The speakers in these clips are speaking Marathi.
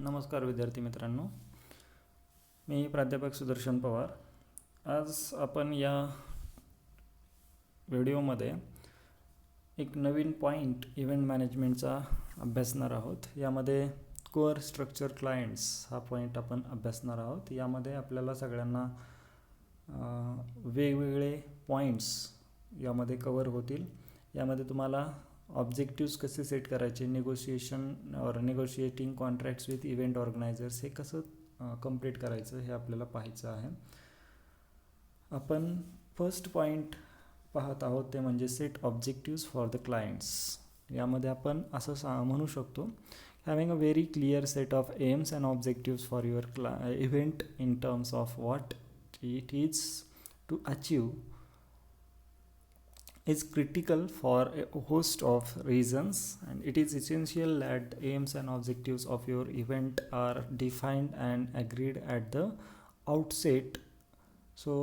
नमस्कार विद्यार्थी मित्रांनो, मी प्राध्यापक सुदर्शन पवार. आज आपण या व्हिडिओमध्ये एक नवीन पॉईंट इव्हेंट मॅनेजमेंटचा अभ्यासणार आहोत. यामध्ये कोअर स्ट्रक्चर क्लायंट्स हा पॉईंट आपण अभ्यासणार आहोत. यामध्ये आपल्याला सगळ्यांना वेगवेगळे पॉईंट्स यामध्ये कवर होतील. यामध्ये तुम्हाला ऑब्जेक्टिव्स कसे सेट करायचे, negotiating contracts with event organisers हे कसं कंप्लीट करायचं हे आपल्याला पाहायचं आहे. आपण फर्स्ट पॉईंट पाहत आहोत ते म्हणजे set objectives for the clients. यामध्ये आपण असं म्हणू शकतो, having a very clear set of aims and objectives for your event in terms of what it is to achieve is critical for a host of reasons, and it is essential that aims and objectives of your event are defined and agreed at the outset. So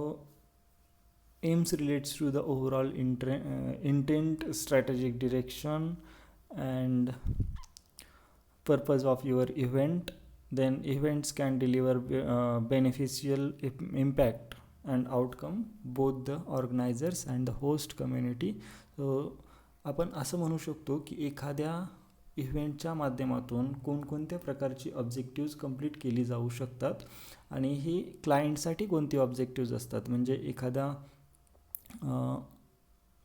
aims relates to the overall intent, strategic direction and purpose of your event. Then events can deliver beneficial impact and outcome both the organizers and the host community. So आपण असं म्हणू शकतो की एखाद्या इव्हेंटच्या माध्यमातून कोणकोणत्या प्रकारची ऑब्जेक्टिव्ज कंप्लीट केली जाऊ शकतात आणि ही क्लायंटसाठी कोणती ऑब्जेक्टिव्ज असतात. म्हणजे एखादा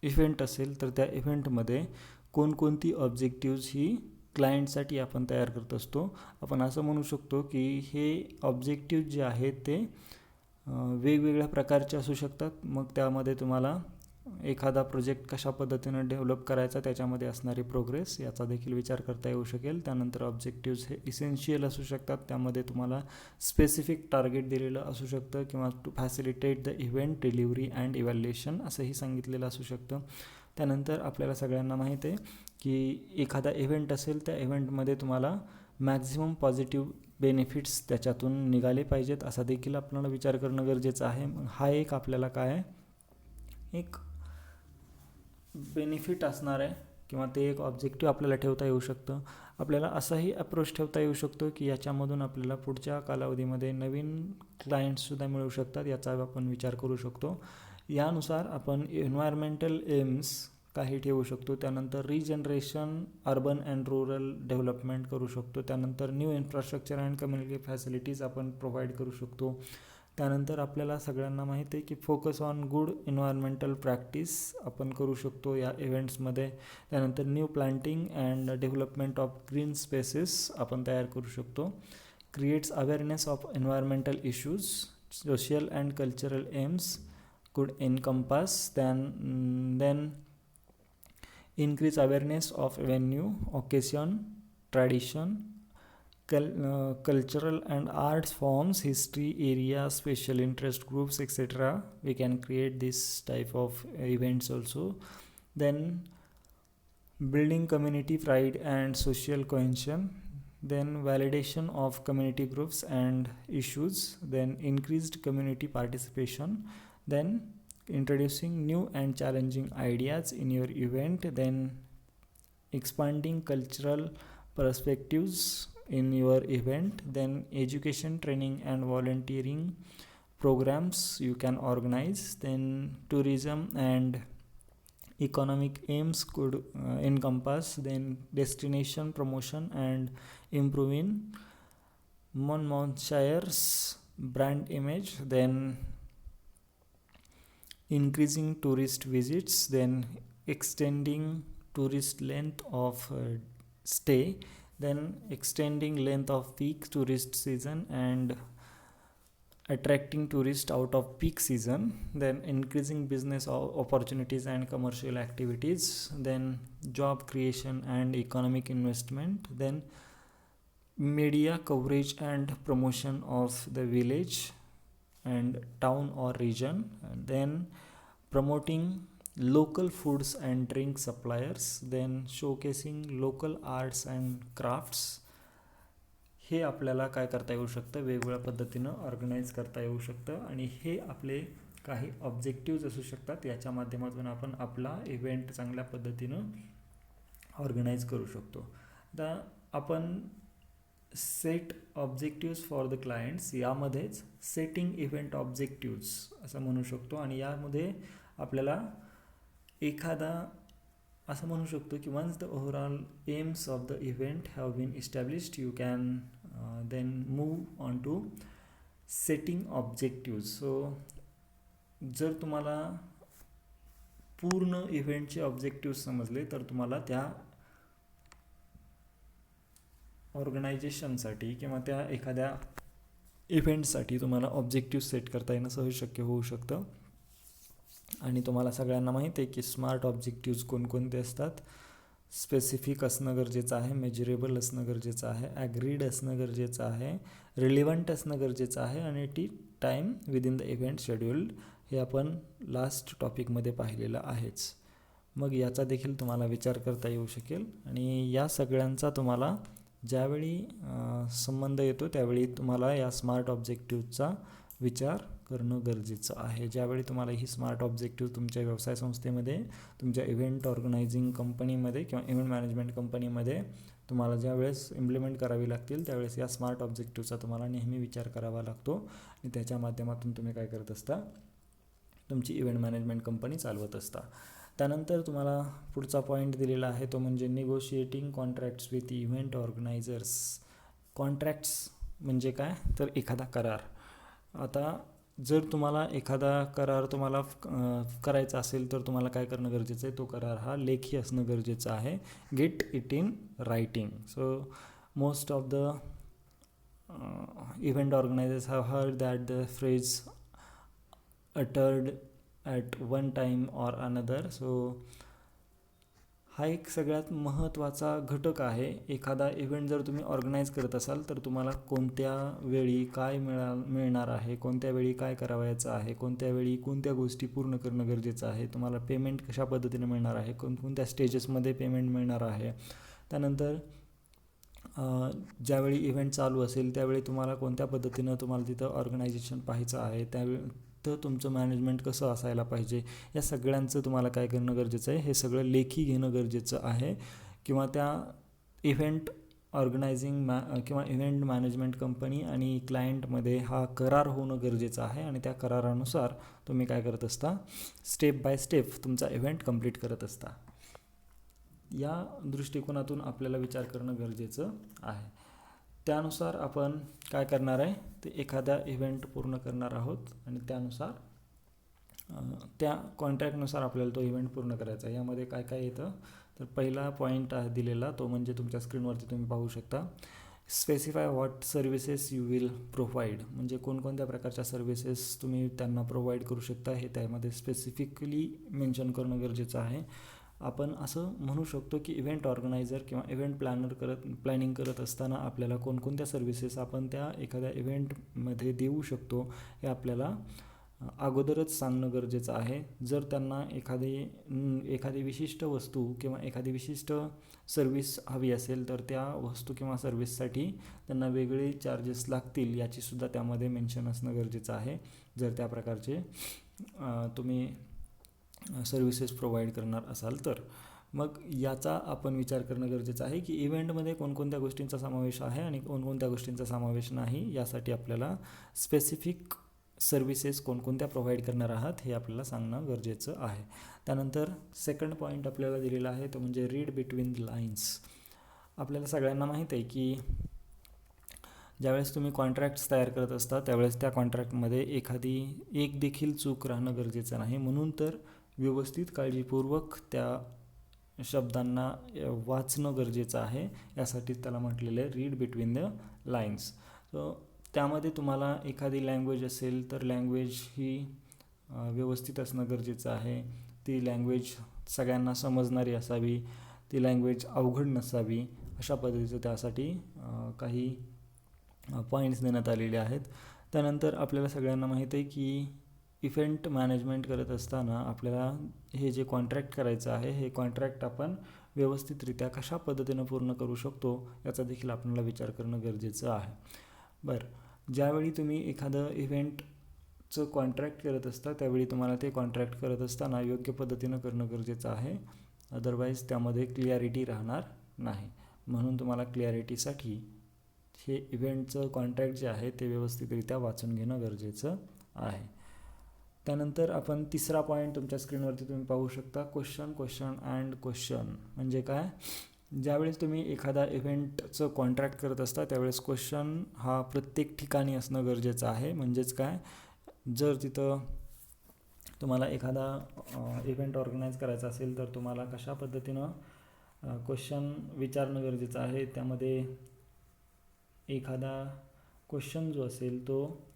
इव्हेंट असेल तर त्या इव्हेंटमध्ये कोणकोणती ऑब्जेक्टिव्ज ही क्लायंटसाठी आपण तयार करत असतो. आपण असं म्हणू शकतो की हे ऑब्जेक्टिव्ह जे आहेत ते वेगवेगळ्या प्रकारचे असू शकतात. मग त्यामध्ये तुम्हाला एखादा प्रोजेक्ट कशा पद्धतीनं डेव्हलप करायचा, त्याच्यामध्ये असणारी प्रोग्रेस याचा देखील विचार करता येऊ शकेल. त्यानंतर ऑब्जेक्टिव्स हे इसेन्शियल असू शकतात. त्यामध्ये तुम्हाला स्पेसिफिक टार्गेट दिलेलं असू शकतं किंवा to facilitate the event delivery and evaluation असंही सांगितलेलं असू शकतं. त्यानंतर आपल्याला सगळ्यांना माहीत आहे की एखादा इव्हेंट असेल त्या इव्हेंटमध्ये तुम्हाला मॅक्झिमम पॉझिटिव्ह बेनिफिट्स त्याच्यातून निघाले पाहिजेत असा देखील आपल्याला विचार करणं गरजेचं आहे. हा एक आपल्याला काय आहे, एक बेनिफिट असणार आहे किंवा ते एक ऑब्जेक्टिव्ह आपल्याला ठेवता येऊ शकतं. आपल्याला असाही अप्रोच ठेवता येऊ शकतो की याच्यामधून आपल्याला पुढच्या कालावधीमध्ये नवीन क्लायंट्ससुद्धा मिळू शकतात, याचा आपण विचार करू शकतो. यानुसार आपण एन्व्हायरमेंटल एम्स काही ठेवू शकतो. त्यानंतर regeneration, urban and rural development करू शकतो. त्यानंतर new infrastructure and community facilities आपण प्रोव्हाइड करू शकतो. त्यानंतर आपल्याला सगळ्यांना माहिती आहे की focus on good environmental practice आपण करू शकतो या इव्हेंट्समध्ये. त्यानंतर new planting and development of green spaces आपण तयार करू शकतो. Creates awareness of environmental issues. Social and cultural AIIMS could encompass then increase awareness of venue, occasion, tradition, cultural and arts forms, history, area, special interest groups, etc. We can create this type of events also. Then building community pride and social cohesion. Then validation of community groups and issues. Then increased community participation. Then introducing new and challenging ideas in your event. Then expanding cultural perspectives in your event. Then education, training and volunteering programs you can organize. Then tourism and economic aims could encompass. Then destination promotion and improving Monmouthshire's brand image. Then increasing tourist visits. Then extending tourist length of stay. Then extending length of peak tourist season and attracting tourists out of peak season. Then increasing business opportunities and commercial activities. Then job creation and economic investment. Then media coverage and promotion of the village and town or region. And then promoting local foods and drink suppliers. Then showcasing local arts and crafts. हे आपल्याला काय करता येऊ शकतं, वेगवेगळ्या पद्धतीनं ऑर्गनाईज करता येऊ शकतं आणि हे आपले काही ऑब्जेक्टिव्ज असू शकतात. याच्या माध्यमातून आपण आपला इव्हेंट चांगल्या पद्धतीनं ऑर्गनाईज करू शकतो. आता आपण set objectives for the clients, यामध्येच सेटिंग इव्हेंट ऑब्जेक्टिव्स असं म्हणू शकतो. आणि यामध्ये आपल्याला एखादा असं म्हणू शकतो की once the overall aims of the event have been established you can then move on to setting objectives. So जर तुम्हाला पूर्ण इव्हेंटचे ऑब्जेक्टिव्ह समजले तर तुम्हाला त्या ऑर्गनायझेशनसाठी किंवा त्या एखाद्या इव्हेंटसाठी तुम्हाला ऑब्जेक्टिव्ह सेट करता येणं सहज शक्य होऊ शकतं. आणि तुम्हाला सगळ्यांना माहिती आहे की स्मार्ट ऑब्जेक्टिव्ज कोणकोणते असतात. स्पेसिफिक असणं गरजेचं आहे, मेजरेबल असणं गरजेचं आहे, ॲग्रीड असणं गरजेचं आहे, रिलिव्हंट असणं गरजेचं आहे आणि time within the event scheduled, हे आपण लास्ट टॉपिकमध्ये पाहिलेलं आहेच. मग याचा देखील तुम्हाला विचार करता येऊ शकेल. आणि या सगळ्यांचा तुम्हाला ज्यावेळी संबंध येतो त्यावेळी तुम्हाला या स्मार्ट ऑब्जेक्टिव्हचा विचार करणं गरजेचं आहे. ज्यावेळी तुम्हाला ही स्मार्ट ऑब्जेक्टिव्ह तुमच्या व्यवसाय संस्थेमध्ये, तुमच्या इव्हेंट ऑर्गनायझिंग कंपनीमध्ये किंवा इव्हेंट मॅनेजमेंट कंपनीमध्ये तुम्हाला ज्यावेळेस इम्प्लिमेंट करावी लागतील त्यावेळेस या स्मार्ट ऑब्जेक्टिव्हचा तुम्हाला नेहमी विचार करावा लागतो. आणि त्याच्या माध्यमातून तुम्ही काय करत असता, तुमची इव्हेंट मॅनेजमेंट कंपनी चालवत असता. त्यानंतर तुम्हाला पुढचा पॉईंट दिलेला आहे तो म्हणजे negotiating contracts with event organisers. Contracts म्हणजे काय, तर एखादा करार. आता जर तुम्हाला एखादा करार तुम्हाला करायचा असेल तर तुम्हाला काय करणं गरजेचं आहे, तो करार हा लेखी असणं गरजेचं आहे. Get it in writing. So most of the event organisers have heard that the phrase uttered at one time or another. So हा एक सगळ्यात महत्त्वाचा घटक आहे. एखादा इव्हेंट जर तुम्ही ऑर्गनाईज करत असाल तर तुम्हाला कोणत्या वेळी काय मिळणार आहे, कोणत्या वेळी काय करावयाचं आहे, कोणत्या वेळी कोणत्या गोष्टी पूर्ण करणं गरजेचं आहे, तुम्हाला पेमेंट कशा पद्धतीने मिळणार आहे, कोणत्या स्टेजेसमध्ये पेमेंट मिळणार आहे. त्यानंतर ज्यावेळी इव्हेंट चालू असेल त्यावेळी तुम्हाला कोणत्या पद्धतीनं तुम्हाला तिथं ऑर्गनायझेशन पाहायचं आहे, त्यावेळी तर तुमचं मॅनेजमेंट कसं असायला पाहिजे, या सगळ्यांचं तुम्हाला काय करणं गरजेचं आहे, हे सगळं लेखी घेणं गरजेचं आहे. किंवा त्या इव्हेंट ऑर्गनायझिंग किंवा इव्हेंट मॅनेजमेंट कंपनी आणि क्लायंटमध्ये हा करार होणं गरजेचं आहे. आणि त्या करारानुसार तुम्ही काय करत असता, स्टेप बाय स्टेप तुमचा इव्हेंट कंप्लीट करत असता. या दृष्टिकोनातून आपल्याला विचार करणं गरजेचं आहे. त्यानुसार आपण काय करणार आहे, ते एखादा इव्हेंट पूर्ण करणार आहोत आणि त्यानुसार त्या कॉन्ट्रॅक्टनुसार आपल्याला तो इव्हेंट पूर्ण करायचा आहे. यामध्ये काय काय येतं, तर पहिला पॉईंट दिलेला तो म्हणजे तुमच्या स्क्रीनवरती तुम्ही पाहू शकता, specify what services you will provide. म्हणजे कोणकोणत्या प्रकारच्या सर्व्हिसेस तुम्ही त्यांना प्रोव्हाइड करू शकता हे त्यामध्ये स्पेसिफिकली मेन्शन करणं गरजेचं आहे. आपण असं म्हणू शकतो की इव्हेंट ऑर्गनायझर किंवा इव्हेंट प्लॅनिंग करत असताना आपल्याला कोणकोणत्या सर्व्हिसेस आपण त्या एखाद्या इव्हेंटमध्ये देऊ शकतो हे आपल्याला अगोदरच सांगणं गरजेचं आहे. जर त्यांना एखादी विशिष्ट वस्तू किंवा एखादी विशिष्ट सर्व्हिस हवी असेल तर त्या वस्तू किंवा सर्व्हिससाठी त्यांना वेगळे चार्जेस लागतील याचीसुद्धा त्यामध्ये मेन्शन असणं गरजेचं आहे. जर त्या प्रकारचे तुम्ही सर्व्हिसेस प्रोव्हाइड करणार असाल तर मग याचा आपण विचार करणं गरजेचं आहे की इव्हेंटमध्ये कोणकोणत्या गोष्टींचा समावेश आहे आणि कोणकोणत्या गोष्टींचा समावेश नाही. यासाठी आपल्याला स्पेसिफिक सर्व्हिसेस कोणकोणत्या प्रोव्हाइड करणार आहात हे आपल्याला सांगणं गरजेचं आहे. त्यानंतर सेकंड पॉईंट आपल्याला दिलेला आहे तो म्हणजे रीड बिटवीन द लाईन्स. आपल्याला सगळ्यांना माहीत आहे की ज्यावेळेस तुम्ही कॉन्ट्रॅक्ट्स तयार करत असता त्यावेळेस त्या कॉन्ट्रॅक्टमध्ये एक देखील चूक राहणं गरजेचं नाही. म्हणून तर व्यवस्थित काळजीपूर्वक त्या शब्दांना वाचणं गरजेचं आहे. यासाठीच त्याला म्हटलेलं आहे read between the lines. So त्यामध्ये तुम्हाला एखादी लँग्वेज असेल तर लँग्वेज ही व्यवस्थित असणं गरजेचं आहे. ती लँग्वेज सगळ्यांना समजणारी असावी, ती लँग्वेज अवघड नसावी. अशा पद्धतीचं त्यासाठी काही पॉईंट्स देण्यात आलेले आहेत. त्यानंतर आपल्याला सगळ्यांना माहीत आहे की इव्हेंट मॅनेजमेंट करत असताना आपल्याला हे जे कॉन्ट्रॅक्ट करायचं आहे हे कॉन्ट्रॅक्ट आपण व्यवस्थितरित्या कशा पद्धतीनं पूर्ण करू शकतो याचा देखील आपल्याला विचार करणं गरजेचं आहे. ज्यावेळी तुम्ही एखादं इव्हेंटचं कॉन्ट्रॅक्ट करत असता त्यावेळी तुम्हाला ते कॉन्ट्रॅक्ट करत असताना योग्य पद्धतीनं करणं गरजेचं आहे. अदरवाईज त्यामध्ये क्लिअरिटी राहणार नाही. म्हणून तुम्हाला क्लिअरिटीसाठी हे इव्हेंटचं कॉन्ट्रॅक्ट जे आहे ते व्यवस्थितरित्या वाचून घेणं गरजेचं आहे. त्यानंतर आपण तिसरा पॉईंट तुमच्या स्क्रीनवरती तुम्ही पाहू शकता, क्वेश्चन अँड क्वेश्चन. म्हणजे काय, ज्यावेळेस तुम्ही एखादा इव्हेंटचं कॉन्ट्रॅक्ट करत असता त्यावेळेस क्वेश्चन हा प्रत्येक ठिकाणी असणं गरजेचं आहे. म्हणजेच काय, जर तिथं तुम्हाला एखादा इव्हेंट ऑर्गनाईज करायचा असेल तर तुम्हाला कशा पद्धतीनं क्वेश्चन विचारणं गरजेचं आहे. त्यामध्ये एखादा क्वेश्चन जो असेल तो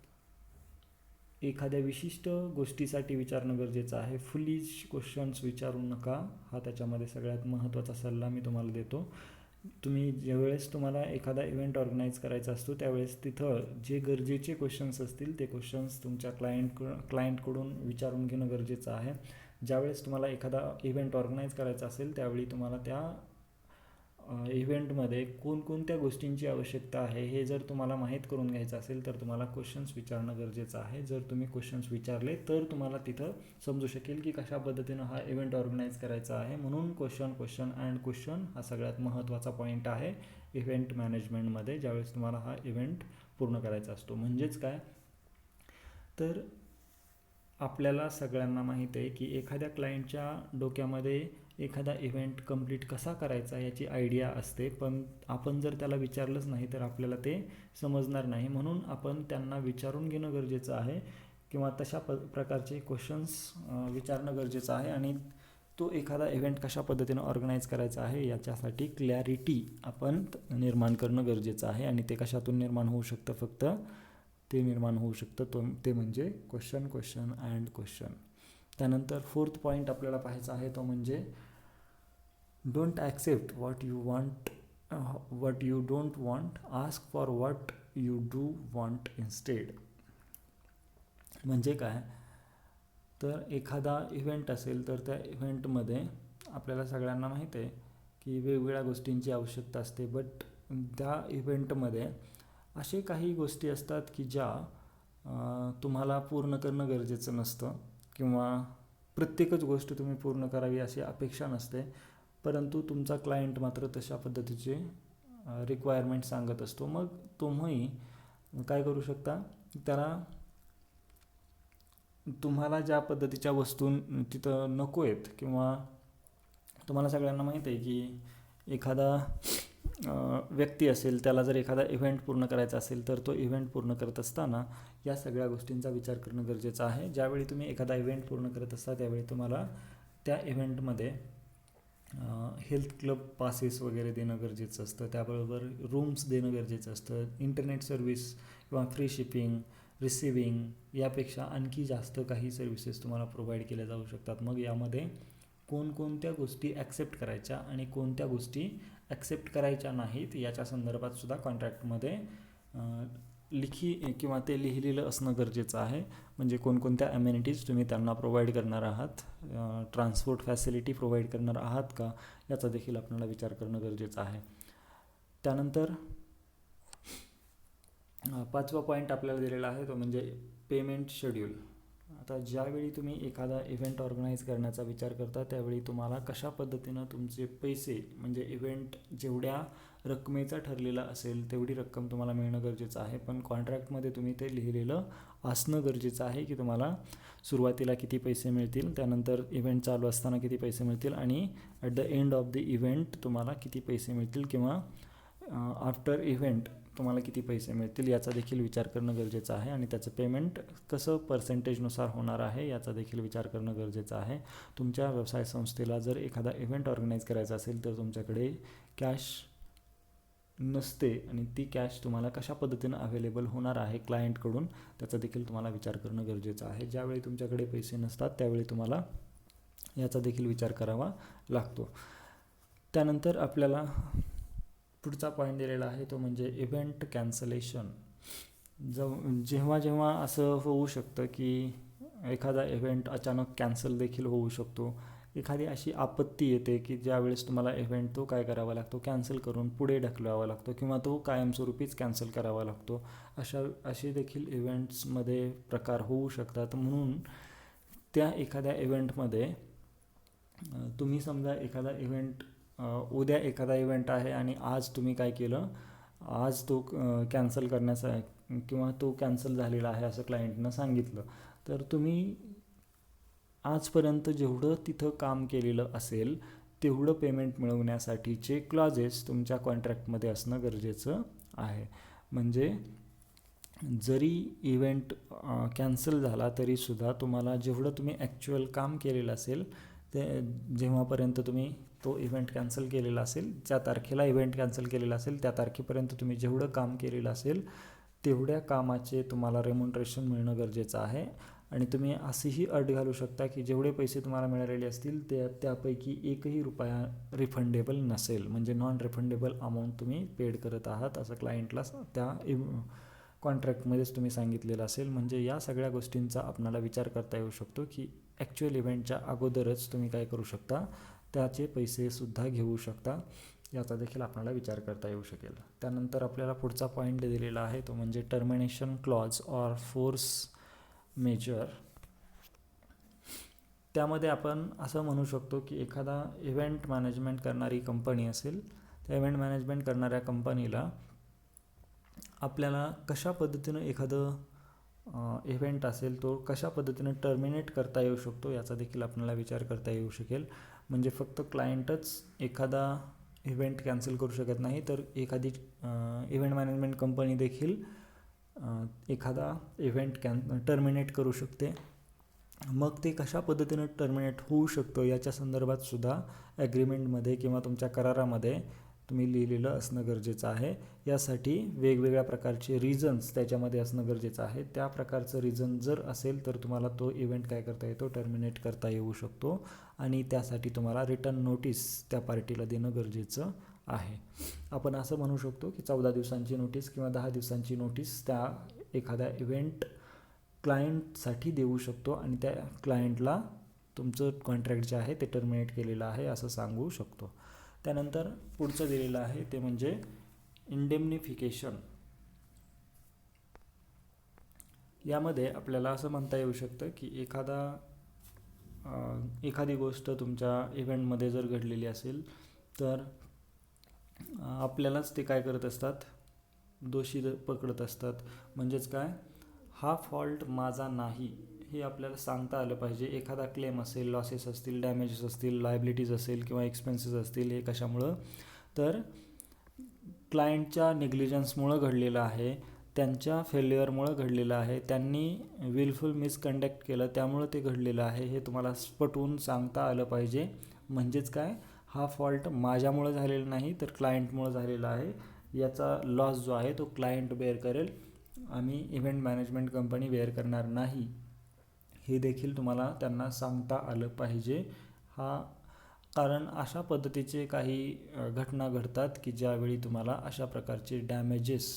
एखाद्या विशिष्ट गोष्टीसाठी विचारणं गरजेचं आहे. फुलिश क्वेश्चन्स विचारू नका, हा त्याच्यामध्ये सगळ्यात महत्त्वाचा सल्ला मी तुम्हाला देतो. तुम्ही ज्यावेळेस तुम्हाला एखादा इव्हेंट ऑर्गनाईज करायचा असतो त्यावेळेस तिथं जे गरजेचे क्वेश्चन्स असतील ते क्वेश्चन्स तुमच्या क्लायंटकडून विचारून घेणं गरजेचं आहे. ज्यावेळेस तुम्हाला एखादा इव्हेंट ऑर्गनाईज करायचा असेल त्यावेळी तुम्हाला त्या इव्हेंटमध्ये कोणकोणत्या गोष्टींची आवश्यकता आहे हे जर तुम्हाला माहीत करून घ्यायचं असेल तर तुम्हाला क्वेश्चन्स विचारणं गरजेचं आहे. जर तुम्ही क्वेश्चन्स विचारले तर तुम्हाला तिथं समजू शकेल की कशा पद्धतीनं हा इव्हेंट ऑर्गनाईज करायचा आहे. म्हणून क्वेश्चन अँड क्वेश्चन हा सगळ्यात महत्त्वाचा पॉईंट आहे इव्हेंट मॅनेजमेंटमध्ये ज्यावेळेस तुम्हाला हा इव्हेंट पूर्ण करायचा असतो. म्हणजेच काय, तर आपल्याला सगळ्यांना माहीत आहे की एखाद्या क्लायंटच्या डोक्यामध्ये एखादा इव्हेंट कंप्लीट कसा करायचा याची आयडिया असते, पण आपण जर त्याला विचारलंच नाही तर आपल्याला ते समजणार नाही. म्हणून आपण त्यांना विचारून घेणं गरजेचं आहे किंवा तशा प्रकारचे क्वेश्चन्स विचारणं गरजेचं आहे. आणि तो एखादा इव्हेंट कशा पद्धतीनं ऑर्गनाईज करायचा आहे याच्यासाठी क्लॅरिटी आपण निर्माण करणं गरजेचं आहे. आणि ते कशातून निर्माण होऊ शकतं, फक्त ते निर्माण होऊ शकतं ते म्हणजे क्वेश्चन अँड क्वेश्चन. त्यानंतर फोर्थ पॉईंट आपल्याला पाहायचा आहे तो म्हणजे don't accept what you don't want, ask for what you do want instead. म्हणजे काय, तर एखादा इव्हेंट असेल तर त्या इव्हेंटमध्ये आपल्याला सगळ्यांना माहीत आहे की वेगवेगळ्या गोष्टींची आवश्यकता असते. बट त्या इव्हेंटमध्ये असे काही गोष्टी असतात की ज्या तुम्हाला पूर्ण करणं गरजेचं नसतं किंवा प्रत्येकच गोष्ट तुम्ही पूर्ण करावी अशी अपेक्षा नसते, परंतु तुमचा क्लायंट मात्र तशा पद्धतीचे रिक्वायरमेंट सांगत असतो. मग तुम्ही काय करू शकता, त्याला तुम्हाला ज्या पद्धतीच्या वस्तू तिथं नको आहेत किंवा तुम्हाला सगळ्यांना माहीत आहे की एखादा व्यक्ती असेल त्याला जर एखादा इव्हेंट पूर्ण करायचा असेल तर तो इव्हेंट पूर्ण करत असताना या सगळ्या गोष्टींचा विचार करणं गरजेचं आहे. ज्यावेळी तुम्ही एखादा इव्हेंट पूर्ण करत असता त्यावेळी तुम्हाला त्या इव्हेंटमध्ये हेल्थ क्लब पासेस वगैरे देणं गरजेचं असतं. त्याबरोबर रूम्स देणं गरजेचं असतं. इंटरनेट सर्व्हिस किंवा फ्री शिपिंग, रिसिविंग यापेक्षा आणखी जास्त काही सर्व्हिसेस तुम्हाला प्रोव्हाइड केल्या जाऊ शकतात. मग यामध्ये कोणकोणत्या गोष्टी ॲक्सेप्ट करायच्या आणि कोणत्या गोष्टी ॲक्सेप्ट करायच्या नाहीत याच्या संदर्भात सुद्धा कॉन्ट्रॅक्टमध्ये किंवा ते लिहिलेलं असणं गरजेचं आहे. म्हणजे कोणकोणत्या ॲम्युनिटीज तुम्ही त्यांना प्रोव्हाइड करणार आहात, ट्रान्सपोर्ट फॅसिलिटी प्रोव्हाइड करणार आहात का, याचा देखील आपल्याला विचार करणं गरजेचं आहे. त्यानंतर पाचवा पॉईंट आपल्याला दिलेला आहे तो म्हणजे पेमेंट शेड्यूल. आता ज्यावेळी तुम्ही एखादा इव्हेंट ऑर्गनाईज करण्याचा विचार करता त्यावेळी तुम्हाला कशा पद्धतीनं तुमचे पैसे, म्हणजे इव्हेंट जेवढ्या रकमेचा ठरलेला असेल तेवढी रक्कम तुम्हाला मिळणं गरजेचं आहे. पण कॉन्ट्रॅक्टमध्ये तुम्ही ते लिहिलेलं असणं गरजेचं आहे की तुम्हाला सुरुवातीला किती पैसे मिळतील, त्यानंतर इव्हेंट चालू असताना किती पैसे मिळतील आणि at the end of the event तुम्हाला किती पैसे मिळतील किंवा आफ्टर इव्हेंट तुम्हाला किती पैसे मिळतील याचा देखील विचार करणं गरजेचं आहे. आणि त्याचं पेमेंट कसं पर्सेंटेजनुसार होणार आहे याचा देखील विचार करणं गरजेचं आहे. तुमच्या व्यवसाय संस्थेला जर एखादा इव्हेंट ऑर्गनाईज करायचा असेल तर तुमच्याकडे कॅश नसते आणि ती कॅश तुम्हाला कशा पद्धतीनं अवेलेबल होणार आहे क्लायंटकडून त्याचा देखील तुम्हाला विचार करणं गरजेचं आहे. ज्यावेळी तुमच्याकडे पैसे नसतात त्यावेळी तुम्हाला याचा देखील विचार करावा लागतो. त्यानंतर आपल्याला पुढचा पॉईंट दिलेला आहे तो म्हणजे इव्हेंट कॅन्सलेशन. जेव्हा असं होऊ शकतं की एखादा इव्हेंट अचानक कॅन्सल देखील होऊ शकतो. एखादी अशी आपत्ती येते की ज्यावेळेस तुम्हाला इव्हेंट तो काय करावा लागतो, कॅन्सल करून पुढे ढकलावा लागतो किंवा तो कायमस्वरूपीच कॅन्सल करावा लागतो. असे देखील इव्हेंट्समध्ये प्रकार होऊ शकतात. म्हणून त्या एखाद्या इव्हेंटमध्ये तुम्ही समजा एखादा इव्हेंट उद्या एखादा इव्हेंट आहे आणि आज तुम्ही काय केलं, आज तो कॅन्सल करण्याचा किंवा तो कॅन्सल झालेला आहे असं क्लायंटनं सांगितलं, तर तुम्ही आजपर्यंत जेवढं तिथं काम केलेलं असेल तेवढं पेमेंट मिळवण्यासाठीचे क्लॉजेस तुमच्या कॉन्ट्रॅक्टमध्ये असणं गरजेचं आहे. म्हणजे जरी इव्हेंट कॅन्सल झाला तरीसुद्धा तुम्हाला जेवढं तुम्ही ॲक्च्युअल काम केलेलं असेल ते, जेव्हापर्यंत तुम्ही तो इव्हेंट कॅन्सल केलेला असेल, ज्या तारखेला इव्हेंट कॅन्सल केलेला असेल त्या तारखेपर्यंत तुम्ही जेवढं काम केलेलं असेल तेवढ्या कामाचे तुम्हाला रेम्युनरेशन मिळणं गरजेचं आहे. आणि तुम्ही अशीही अट घालू शकता की जेवढे पैसे तुम्हाला मिळालेले असतील त्यापैकी एकही रुपया रिफंडेबल नसेल, म्हणजे नॉन रिफंडेबल अमाऊंट तुम्ही पेड करत आहात असं क्लायंटला त्या कॉन्ट्रॅक्टमध्येच तुम्ही सांगितलेलं असेल. म्हणजे या सगळ्या गोष्टींचा आपल्याला विचार करता येऊ शकतो की ॲक्च्युअल इव्हेंटच्या अगोदरच तुम्ही काय करू शकता, त्याचे पैसेसुद्धा घेऊ शकता, याचा देखील आपल्याला विचार करता येऊ शकेल. त्यानंतर आपल्याला पुढचा पॉईंट दिलेला आहे तो म्हणजे termination clause or force majeure. त्यामध्ये आपण असं म्हणू शकतो की एखादा इव्हेंट मॅनेजमेंट करणारी कंपनी असेल, त्या इव्हेंट मॅनेजमेंट करणाऱ्या कंपनीला आपल्याला कशा पद्धतीनं एखादं इव्हेंट असेल तो कशा पद्धतीनं टर्मिनेट करता येऊ शकतो याचा देखील आपल्याला विचार करता येऊ शकेल. म्हणजे फक्त क्लायंटच एखादा इव्हेंट कॅन्सल करू शकत नाही, तर एखादी इव्हेंट मॅनेजमेंट कंपनी देखील एखादा इव्हेंट टर्मिनेट करू शकते. मग ते कशा पद्धतीनं टर्मिनेट होऊ शकतं याच्या संदर्भात सुद्धा ॲग्रीमेंटमध्ये किंवा तुमच्या करारामध्ये तुम्ही लिहिलेलं असणं गरजेचं आहे. यासाठी वेगवेगळ्या प्रकारचे रिझन्स त्याच्यामध्ये असणं गरजेचं आहे. त्या प्रकारचं रिझन जर असेल तर तुम्हाला तो इव्हेंट काय करता येतो, टर्मिनेट करता येऊ शकतो. आणि त्यासाठी तुम्हाला रिटर्न नोटीस त्या पार्टीला देणं गरजेचं आहे. आपण असं म्हणू शकतो की 14 दिवसांची नोटीस किंवा 10 दिवसांची नोटीस त्या एखाद्या इव्हेंट क्लायंटसाठी देऊ शकतो आणि त्या क्लायंटला तुमचं कॉन्ट्रॅक्ट जे आहे ते टर्मिनेट केलेलं आहे असं सांगू शकतो. त्यानंतर पुढचं दिलेलं आहे ते म्हणजे इंडेम्निफिकेशन. यामध्ये आपल्याला असं म्हणता येऊ शकतं की एखादी गोष्ट तुमच्या इव्हेंटमध्ये जर घडलेली असेल तर आपल्यालाच ते काय करत असतात, दोषी पकडत असतात. म्हणजेच काय, हा फॉल्ट माझा नाही हे आपल्याला सांगता आलं पाहिजे. एखादा क्लेम असेल, लॉसेस असतील, डॅमेजेस असतील, लायबिलिटीज असेल किंवा एक्सपेन्सेस असतील, हे कशामुळं, तर क्लायंटच्या निग्लिजन्समुळं घडलेलं आहे, त्यांच्या फेल्युअरमुळं घडलेलं आहे, त्यांनी विलफुल मिसकंडक्ट केलं त्यामुळं ते घडलेलं आहे, हे तुम्हाला पटवून सांगता आलं पाहिजे. म्हणजेच काय, हा फॉल्ट माझ्यामुळं झालेला नाही तर क्लायंटमुळं झालेला आहे. याचा लॉस जो आहे तो क्लायंट बेअर करेल, आम्ही इव्हेंट मॅनेजमेंट कंपनी बेअर करणार नाही, हे देखील तुम्हाला त्यांना सांगता आलं पाहिजे. कारण अशा पद्धतीचे काही घटना घडतात की ज्यावेळी तुम्हाला अशा प्रकारचे डॅमेजेस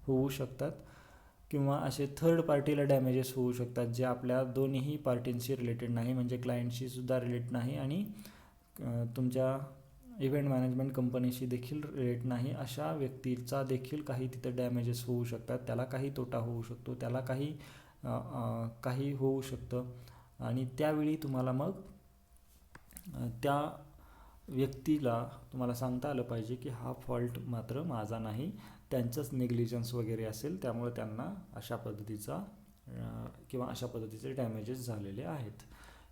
होऊ शकतात किंवा असे थर्ड पार्टीला डॅमेजेस होऊ शकतात जे आपल्या दोन्ही पार्टींशी रिलेटेड नाही, म्हणजे क्लायंटशी सुद्धा रिलेट नाही आणि तुमच्या इव्हेंट मॅनेजमेंट कंपनीशी देखील रिलेट नाही. अशा व्यक्तीचा देखील काही तिथं डॅमेजेस होऊ शकतात, त्याला काही तोटा होऊ शकतो, त्याला काही होऊ शकतं आणि त्यावेळी तुम्हाला मग त्या व्यक्तीला तुम्हाला सांगता आलं पाहिजे की हा फॉल्ट मात्र माझा नाही, त्यांचंच नेग्लिजन्स वगैरे असेल त्यामुळे त्यांना अशा पद्धतीचा किंवा अशा पद्धतीचे डॅमेजेस झालेले आहेत,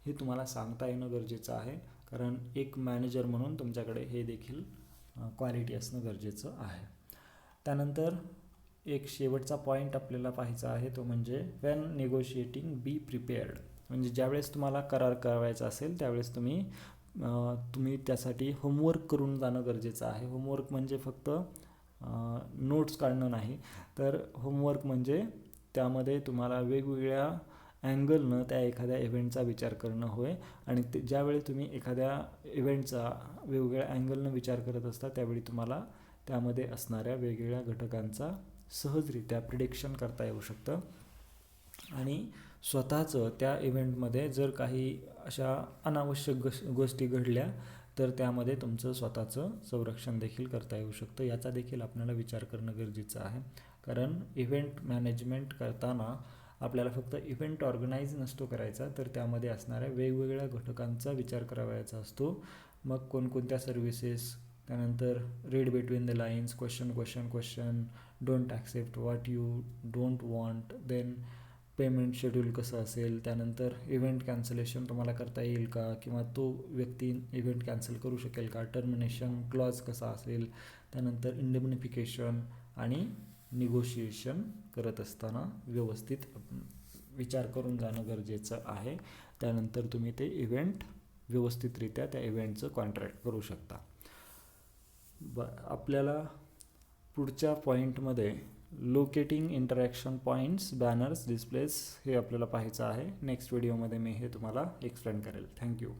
हे तुम्हाला सांगता येणं गरजेचं आहे. कारण एक मॅनेजर म्हणून तुमच्याकडे हे देखील क्वालिटी असणं गरजेचं आहे. त्यानंतर एक शेवटचा पॉईंट आपल्याला पाहायचा आहे तो म्हणजे व्हेन निगोशिएटिंग बी प्रिपेअर्ड. म्हणजे ज्यावेळेस तुम्हाला करार करायचा असेल त्यावेळेस तुम्ही त्यासाठी होमवर्क करून जाणं गरजेचं आहे. होमवर्क म्हणजे फक्त नोट्स काढणं नाही, तर होमवर्क म्हणजे त्यामध्ये तुम्हाला वेगवेगळ्या अँगलनं त्या एखाद्या इव्हेंटचा विचार करणं होय. आणि ज्यावेळी तुम्ही एखाद्या इव्हेंटचा वेगवेगळ्या अँगलनं विचार करत असता त्यावेळी तुम्हाला त्यामध्ये असणाऱ्या वेगवेगळ्या घटकांचा सहजरित्या प्रिडिक्शन करता येऊ शकतं आणि स्वतःचं त्या इव्हेंटमध्ये जर काही अशा अनावश्यक गोष्टी घडल्या तर त्यामध्ये तुमचं स्वतःचं संरक्षण देखील करता येऊ शकतं. याचा देखील आपल्याला विचार करणं गरजेचं आहे. कारण इव्हेंट मॅनेजमेंट करताना आपल्याला फक्त इव्हेंट ऑर्गनाईज नसतो करायचा, तर त्यामध्ये असणाऱ्या वेगवेगळ्या घटकांचा विचार करायचा असतो. मग कोणकोणत्या सर्व्हिसेस त्यानंतर read between the lines, question, don't accept what you don't want, then payment schedule कसं असेल, त्यानंतर इव्हेंट कॅन्सलेशन तुम्हाला करता येईल का, किंवा तो व्यक्ती इव्हेंट कॅन्सल करू शकेल का, टर्मिनेशन क्लॉज कसा असेल, त्यानंतर इंडेम्निफिकेशन आणि निगोशिएशन करत असताना व्यवस्थित विचार करून जाणं गरजेचं आहे. त्यानंतर तुम्ही ते इव्हेंट व्यवस्थितरित्या त्या इव्हेंटचं कॉन्ट्रॅक्ट करू शकता. आपल्याला पुढच्या पॉईंटमध्ये locating interaction points, banners, displace हे आपल्याला पाहायचं आहे. नेक्स्ट व्हिडिओमध्ये मी हे तुम्हाला एक्सप्लेन करेल. थँक्यू.